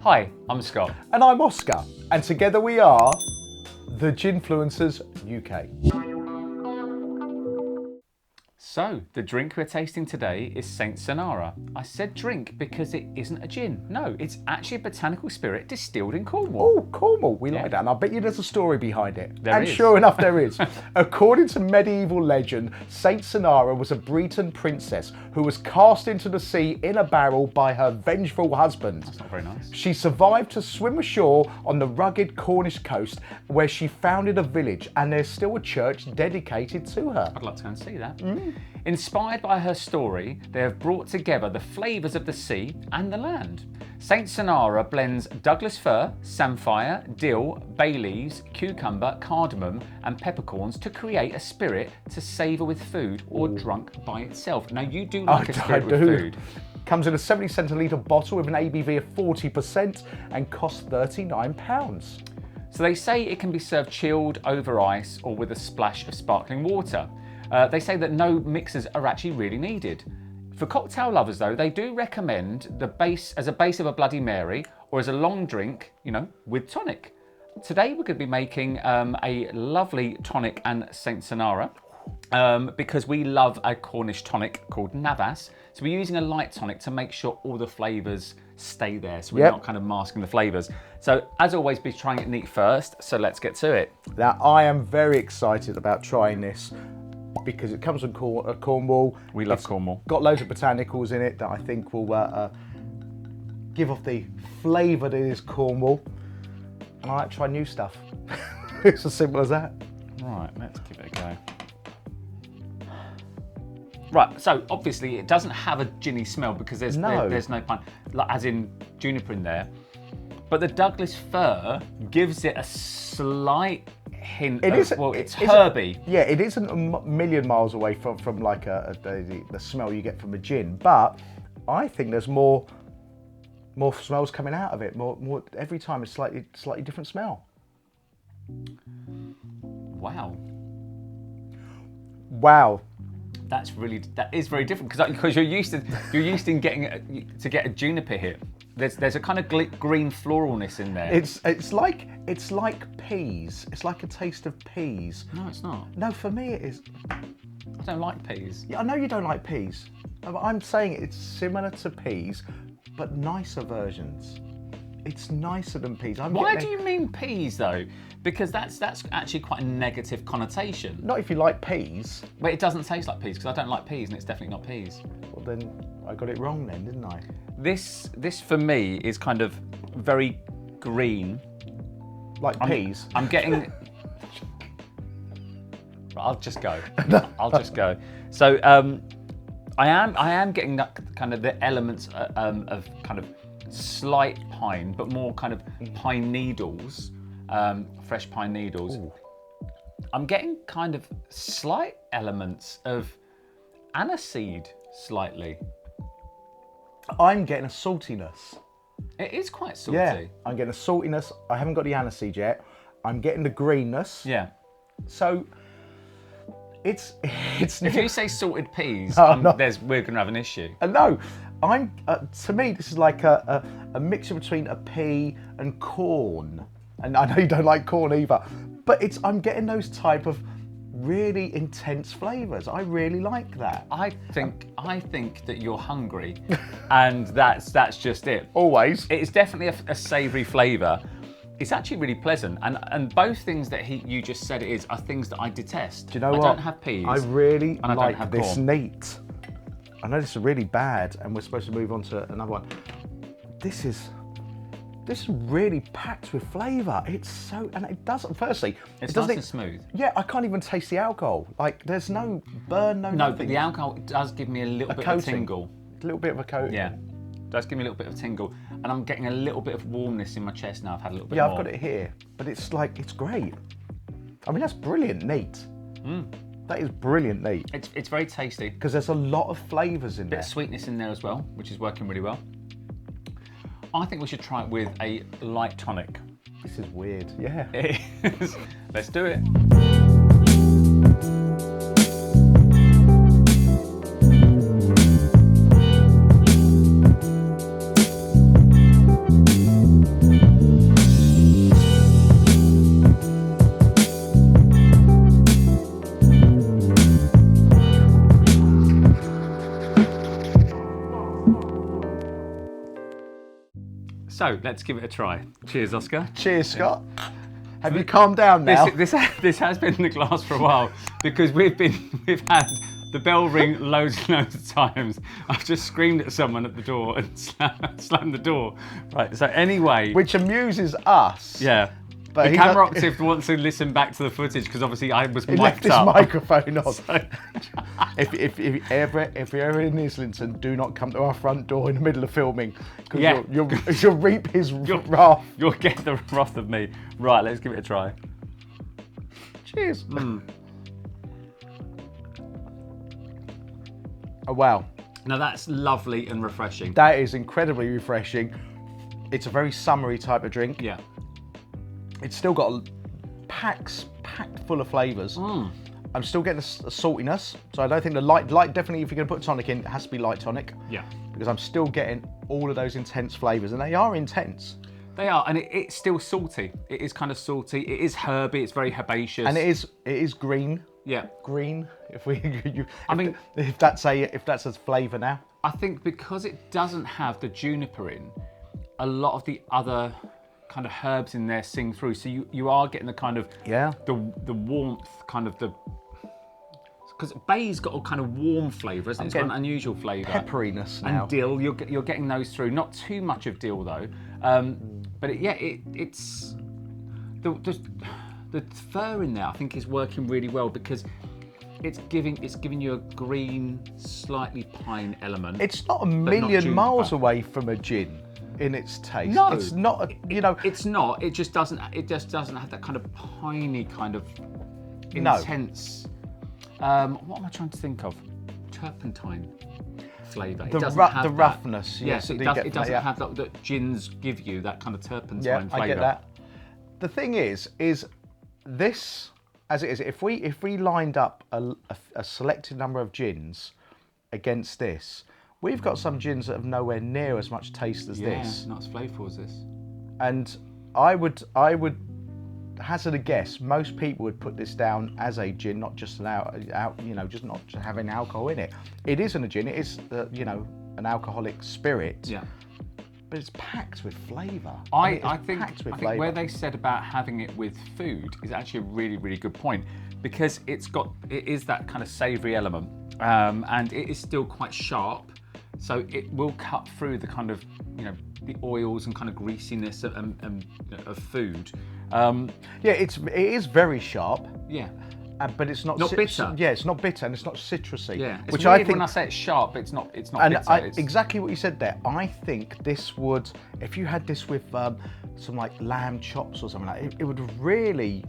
Hi, I'm Scott. And I'm Oscar, and together we are the Ginfluencers UK. So, the drink we're tasting today is Saint Senara. I said drink because it isn't a gin. No, it's actually a botanical spirit distilled in Cornwall. Oh, Cornwall, we like that. And I bet you there's a story behind it. There is. Sure enough, there is. According to medieval legend, Saint Senara was a Breton princess who was cast into the sea in a barrel by her vengeful husband. That's not very nice. She survived to swim ashore on the rugged Cornish coast where she founded a village, and there's still a church dedicated to her. I'd like to go and see that. Inspired by her story, they have brought together the flavours of the sea and the land. Saint Senara blends Douglas fir, samphire, dill, bay leaves, cucumber, cardamom and peppercorns to create a spirit to savour with food or drunk by itself. Now you do like a spirit with food. Comes in a 70 centilitre bottle with an ABV of 40% and costs £39. So they say it can be served chilled, over ice or with a splash of sparkling water. They say that no mixers are actually really needed. For cocktail lovers though, they do recommend the base as a base of a Bloody Mary or as a long drink, with tonic. Today we're going to be making a lovely tonic and Saint Senara because we love a Cornish tonic called Navas. So we're using a light tonic to make sure all the flavours stay there, so we're not kind of masking the flavours. So as always, be trying it neat first, so let's get to it. Now I am very excited about trying this because it comes from Cornwall. We love Cornwall. Got loads of botanicals in it that I think will give off the flavour that is Cornwall. And I like to try new stuff. It's as simple as that. Right, let's give it a go. Right, so obviously it doesn't have a ginny smell because there's no pine, as in juniper in there. But the Douglas fir gives it a slight hint it's herby. It isn't a million miles away from like the smell you get from a gin, but I think there's more smells coming out of it. More every time it's slightly different smell. Wow. That is very different because you're used to getting to get a juniper hit. There's a kind of green floralness in there. It's like peas. It's like a taste of peas. No, it's not. No, for me it is. I don't like peas. Yeah, I know you don't like peas. I'm saying it's similar to peas, but nicer versions. It's nicer than peas. Why do you mean peas though? Because that's actually quite a negative connotation. Not if you like peas. But it doesn't taste like peas because I don't like peas and it's definitely not peas. Well then, I got it wrong then, didn't I? This for me is kind of very green. Like peas? I'm getting... I'll just go. I'll just go. So I am getting that kind of the elements of kind of slight pine, but more kind of pine needles, fresh pine needles. Ooh. I'm getting kind of slight elements of aniseed, slightly. I'm getting a saltiness. It is quite salty. Yeah, I'm getting a saltiness. I haven't got the aniseed yet. I'm getting the greenness. Yeah. So it's. If you say salted peas, we're going to have an issue. No, to me this is like a mixture between a pea and corn, and I know you don't like corn either, but I'm getting those type of really intense flavours. I really like that. I think that you're hungry, and that's just it. Always. It's definitely a savoury flavour. It's actually really pleasant, and both things that you just said are things that I detest. Do you know what? I don't have peas. I really and like I don't have this corn. neat. I know this is really bad, and we're supposed to move on to another one. This is really packed with flavour. It's so, and it doesn't. Firstly, it's nice and smooth. Yeah, I can't even taste the alcohol. Like, there's no burn, no. No, nothing. but the alcohol does give me a little bit of a tingle. A little bit of a coating. Yeah, does give me a little bit of tingle, and I'm getting a little bit of warmness in my chest now. I've had a little bit more. Yeah, I've got it here, but it's great. I mean, that's brilliant neat. That is brilliant neat. It's very tasty. Because there's a lot of flavours in there. Bit of sweetness in there as well, which is working really well. I think we should try it with a light tonic. This is weird, yeah. It is. Let's do it. So let's give it a try. Cheers, Oscar. Cheers, Scott. Have you calmed down now? This has been in the glass for a while because we've had the bell ring loads and loads of times. I've just screamed at someone at the door and slammed the door. Right. So anyway, which amuses us. Yeah. But the camera operative wants to listen back to the footage because obviously I was mic'd left his up. microphone on. So... if you're ever in Islington, do not come to our front door in the middle of filming because you'll reap his wrath. You'll get the wrath of me. Right, let's give it a try. Cheers. Oh wow. Now that's lovely and refreshing. That is incredibly refreshing. It's a very summery type of drink. Yeah. It's still got packed full of flavours. I'm still getting a saltiness, so I don't think the light definitely if you're going to put tonic in, it has to be light tonic. Yeah. Because I'm still getting all of those intense flavours, and they are intense. They are, and it's still salty. It is kind of salty. It is herby. It's very herbaceous. And it is green. Yeah. Green. If that's a flavour now. I think because it doesn't have the juniper in, a lot of the other kind of herbs in there sing through, so you are getting the kind of the warmth, kind of the, because bay's got a kind of warm flavour, isn't it? It's got an unusual flavour. Pepperiness now. And dill, you're getting those through. Not too much of dill though, but it's the fir in there. I think is working really well because it's giving you a green, slightly pine element. It's not a million miles away from a gin in its taste. No, it's not. It's not. It just doesn't have that kind of piney kind of intense. What am I trying to think of? Turpentine flavour. The roughness. Yes, it doesn't have that gins give you, that kind of turpentine flavour. I get that. The thing is this, as it is, if we lined up a selected number of gins against this, we've got some gins that have nowhere near as much taste as this. Yeah, not as flavourful as this. And I would hazard a guess, most people would put this down as a gin, not just just not having alcohol in it. It isn't a gin, it is an alcoholic spirit. Yeah. But it's packed with flavour. I think where they said about having it with food is actually a really, really good point, because it is that kind of savoury element, and it is still quite sharp, so it will cut through the kind of the oils and kind of greasiness of food. It is very sharp. Yeah. But it's not bitter. Yeah, it's not bitter and it's not citrusy. Yeah, it's which weird I think, when I say it's sharp, but it's not and bitter. Exactly what you said there. I think this would, if you had this with some like lamb chops or something like that, it would really,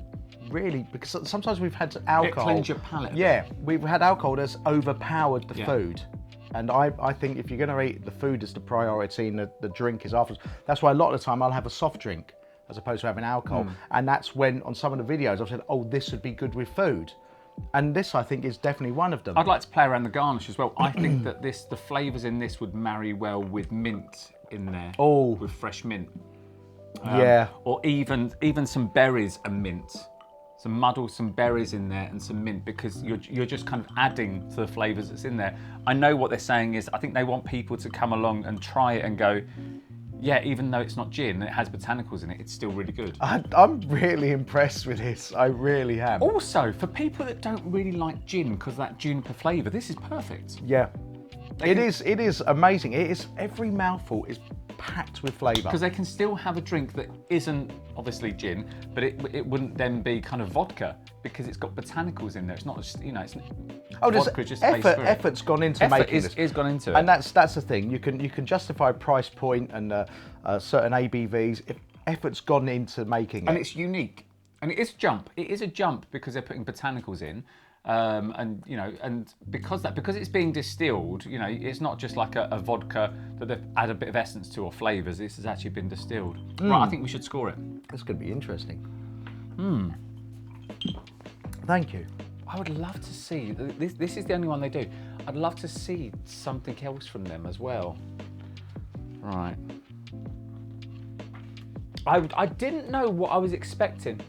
because sometimes we've had alcohol. It cleans your palate. Yeah, we've had alcohol that's overpowered the food. And I think if you're going to eat the food as the priority and the drink is afterwards, that's why a lot of the time I'll have a soft drink as opposed to having alcohol. And that's when, on some of the videos, I've said, oh, this would be good with food. And this, I think, is definitely one of them. I'd like to play around the garnish as well. I think that the flavours in this would marry well with mint in there. Oh. With fresh mint. Yeah. Or even some berries and mint. Muddle some berries in there and some mint, because you're just kind of adding to the flavours that's in there. I know what they're saying is, I think they want people to come along and try it and go, yeah, even though it's not gin and it has botanicals in it, it's still really good. I'm really impressed with this. I really am. Also, for people that don't really like gin because of that juniper flavour, this is perfect. Yeah. It is amazing. It is, every mouthful is packed with flavour. Because they can still have a drink that isn't obviously gin, but it wouldn't then be kind of vodka, because it's got botanicals in there. It's not just, it's vodka, just effort's gone into making this. It's gone into it. And that's the thing. You can justify price point and certain ABVs if effort's gone into making it. And it's unique. And it is a jump. It is a jump because they're putting botanicals in. And because it's being distilled, it's not just like a vodka that they've added a bit of essence to or flavours. This has actually been distilled. Right, I think we should score it. This could be interesting. Thank you. I would love to see, this is the only one they do. I'd love to see something else from them as well. Right. I didn't know what I was expecting.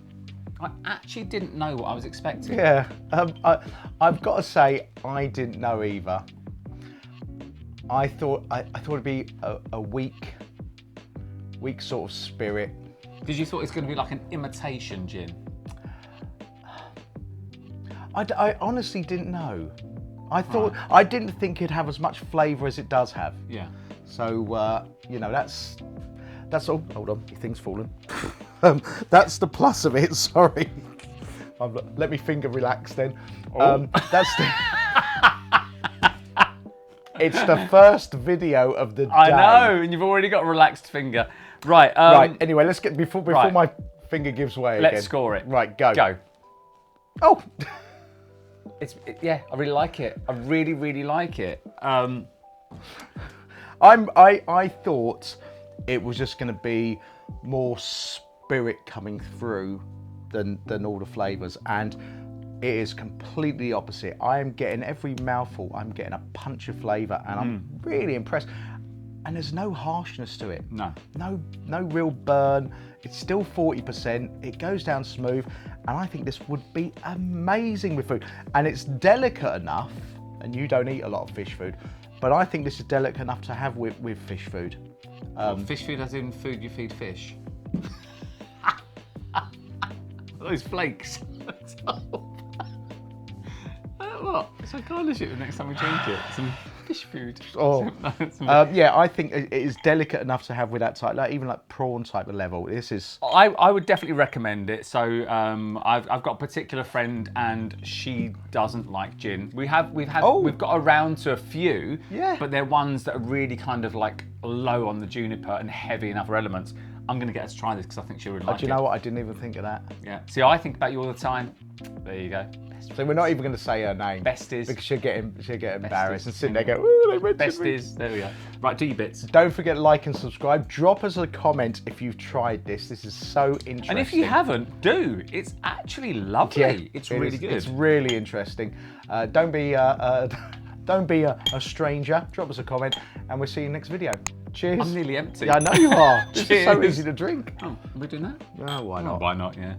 I actually didn't know what I was expecting. Yeah, I've got to say, I didn't know either. I thought it'd be a weak weak sort of spirit. Because you thought it's going to be like an imitation gin. I honestly didn't know. I didn't think it'd have as much flavour as it does have. Yeah. So you know, that's all. Hold on, your thing's fallen. That's the plus of it. Sorry. Let me finger relax then. That's the. It's the first video of the day. I know, and you've already got a relaxed finger. Right. Right. Anyway, let's get before right. my finger gives way Let's again. score it. Right. Go. Go. Oh. Yeah, I really like it. I really, really like it. I thought it was just going to be more spirit coming through than all the flavours, and it is completely opposite. I am getting every mouthful, I'm getting a punch of flavour, and I'm really impressed. And there's no harshness to it. No real burn. It's still 40%. It goes down smooth, and I think this would be amazing with food. And it's delicate enough, and you don't eat a lot of fish food, but I think this is delicate enough to have with fish food. Fish food as in food you feed fish. Those flakes. What? It's like garnish it the next time we drink it. Some fish food. Oh, yeah, I think it is delicate enough to have with that type, like even like prawn type of level. This is. I would definitely recommend it. So I've got a particular friend, and she doesn't like gin. We've got around to a few, yeah, but they're ones that are really kind of like low on the juniper and heavy in other elements. I'm going to get her to try this because I think she'll really like it. Do you know what? I didn't even think of that. Yeah. See, I think about you all the time. There you go. So we're not even going to say her name. Besties. Because she'll get embarrassed and sit there and go, ooh, they mentioned me. Besties. There we go. Right, do your bits. Don't forget, like and subscribe. Drop us a comment if you've tried this. This is so interesting. And if you haven't, do. It's actually lovely. Yeah, it's really good. It's really interesting. Don't be a stranger. Drop us a comment, and we'll see you in the next video. Cheers. I'm nearly empty. Yeah, I know you are. This is so easy to drink. Oh, are we doing that? Oh, why not? Why not, yeah.